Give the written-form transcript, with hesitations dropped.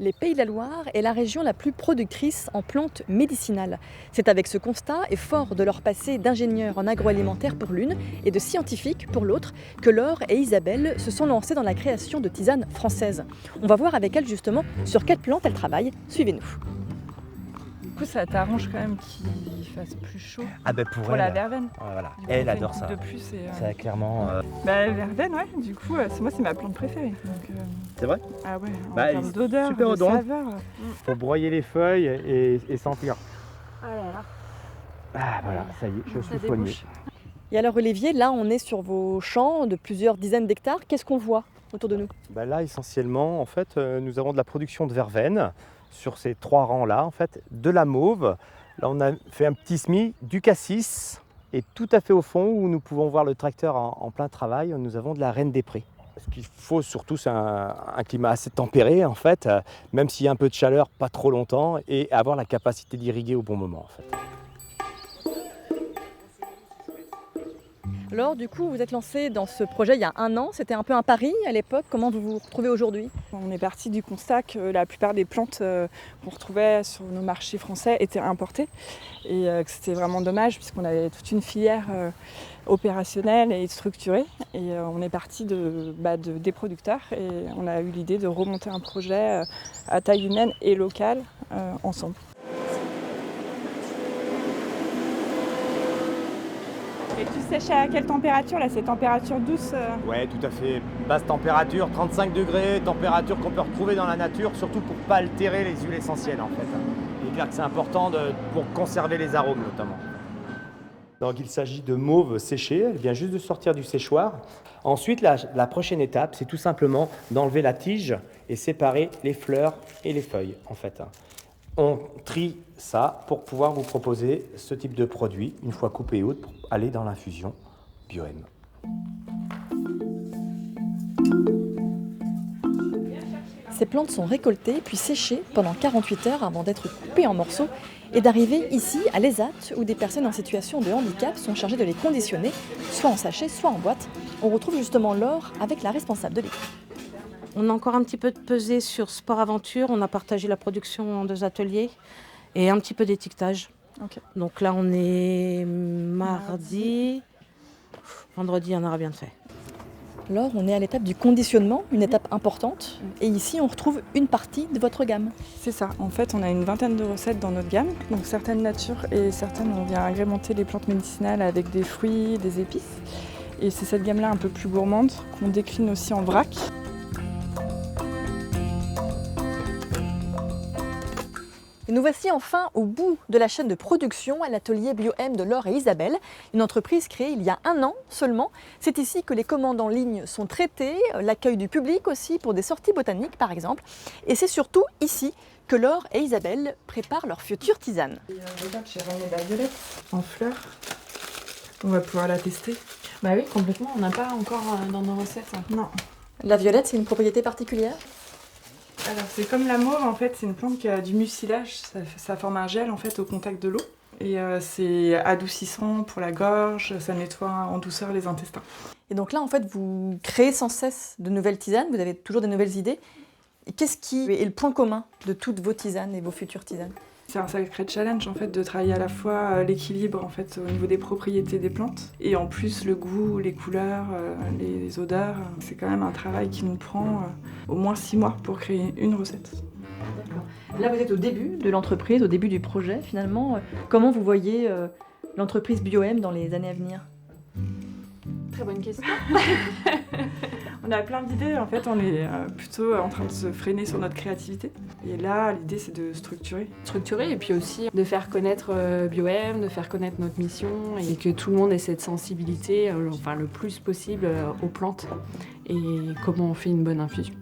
Les Pays de la Loire est la région la plus productrice en plantes médicinales. C'est avec ce constat, et fort de leur passé d'ingénieurs en agroalimentaire pour l'une et de scientifiques pour l'autre, que Laure et Isabelle se sont lancées dans la création de tisanes françaises. On va voir avec elles justement sur quelles plantes elles travaillent. Suivez-nous. Du coup, ça t'arrange quand même qu'il fasse plus chaud Ah ben pour la verveine. Ouais, voilà. Du coup, Elle on fait adore une ça. coupe de plus et, Ça clairement. la verveine, ouais. Du coup, c'est ma plante préférée. Donc, C'est vrai. ah ouais, en Bah, termes d'odeur, super de odorant. saveur. Faut broyer les feuilles et sentir. Ah là là. Ah voilà, ça y est, je Ça suis soigné. débouche. Et alors Olivier, là on est sur vos champs de plusieurs dizaines d'hectares. Qu'est-ce qu'on voit autour de nous? Bah là essentiellement en fait nous avons de la production de verveine sur ces 3 rangs là en fait, de la mauve. Là on a fait un petit semis, du cassis et tout à fait au fond où nous pouvons voir le tracteur en plein travail, nous avons de la reine des prés. Ce qu'il faut surtout c'est un climat assez tempéré en fait, même s'il y a un peu de chaleur, pas trop longtemps et avoir la capacité d'irriguer au bon moment en fait. Laure, du coup, vous êtes lancée dans ce projet il y a 1 an. C'était un peu un pari à l'époque. Comment vous vous retrouvez aujourd'hui? On est parti du constat que la plupart des plantes qu'on retrouvait sur nos marchés français étaient importées et que c'était vraiment dommage puisqu'on avait toute une filière opérationnelle et structurée et on est parti des producteurs et on a eu l'idée de remonter un projet à taille humaine et locale ensemble. Et tu sèches à quelle température là? C'est température douce Ouais, tout à fait. Basse température, 35 degrés, température qu'on peut retrouver dans la nature, surtout pour ne pas altérer les huiles essentielles en fait. Il est clair que c'est important pour conserver les arômes notamment. Donc il s'agit de mauve séchée, elle vient juste de sortir du séchoir. Ensuite, la prochaine étape, c'est tout simplement d'enlever la tige et séparer les fleurs et les feuilles en fait. On trie ça pour pouvoir vous proposer ce type de produit, une fois coupé et haute, pour aller dans l'infusion Bioem. Ces plantes sont récoltées puis séchées pendant 48 heures avant d'être coupées en morceaux et d'arriver ici à l'ESAT où des personnes en situation de handicap sont chargées de les conditionner, soit en sachet, soit en boîte. On retrouve justement Laure avec la responsable de l'équipe. On a encore un petit peu de pesée sur Sport Aventure. On a partagé la production en 2 ateliers et un petit peu d'étiquetage. Ok. Donc là, on est mardi. Vendredi, on aura bien fait. Laure, on est à l'étape du conditionnement, une étape importante. Et ici, on retrouve une partie de votre gamme. C'est ça, en fait on a une vingtaine de recettes dans notre gamme, donc certaines nature et certaines on vient agrémenter les plantes médicinales avec des fruits, des épices. Et c'est cette gamme-là un peu plus gourmande qu'on décline aussi en vrac. Et nous voici enfin au bout de la chaîne de production à l'atelier Bioem de Laure et Isabelle, une entreprise créée il y a 1 an seulement. C'est ici que les commandes en ligne sont traitées, l'accueil du public aussi pour des sorties botaniques par exemple. Et c'est surtout ici que Laure et Isabelle préparent leur future tisane. Regarde, j'ai ramené la violette en fleurs. On va pouvoir la tester. Bah oui, complètement. On n'a pas encore dans nos recettes. Non. La violette, c'est une propriété particulière? Alors c'est comme la mauve en fait, c'est une plante qui a du mucilage, ça forme un gel en fait au contact de l'eau. Et c'est adoucissant pour la gorge, ça nettoie en douceur les intestins. Et donc là, en fait, vous créez sans cesse de nouvelles tisanes, vous avez toujours des nouvelles idées. Et qu'est-ce qui est le point commun de toutes vos tisanes et vos futures tisanes? C'est un sacré challenge en fait de travailler à la fois l'équilibre en fait au niveau des propriétés des plantes et en plus le goût, les couleurs, les odeurs. C'est quand même un travail qui nous prend au moins 6 mois pour créer une recette. D'accord. Là, vous êtes au début de l'entreprise, au début du projet finalement. Comment vous voyez l'entreprise Bioem dans les années à venir? Très bonne question. On a plein d'idées, en fait on est plutôt en train de se freiner sur notre créativité. Et là l'idée c'est de structurer. Structuré et puis aussi de faire connaître Bioem, de faire connaître notre mission et que tout le monde ait cette sensibilité, le plus possible aux plantes et comment on fait une bonne infusion.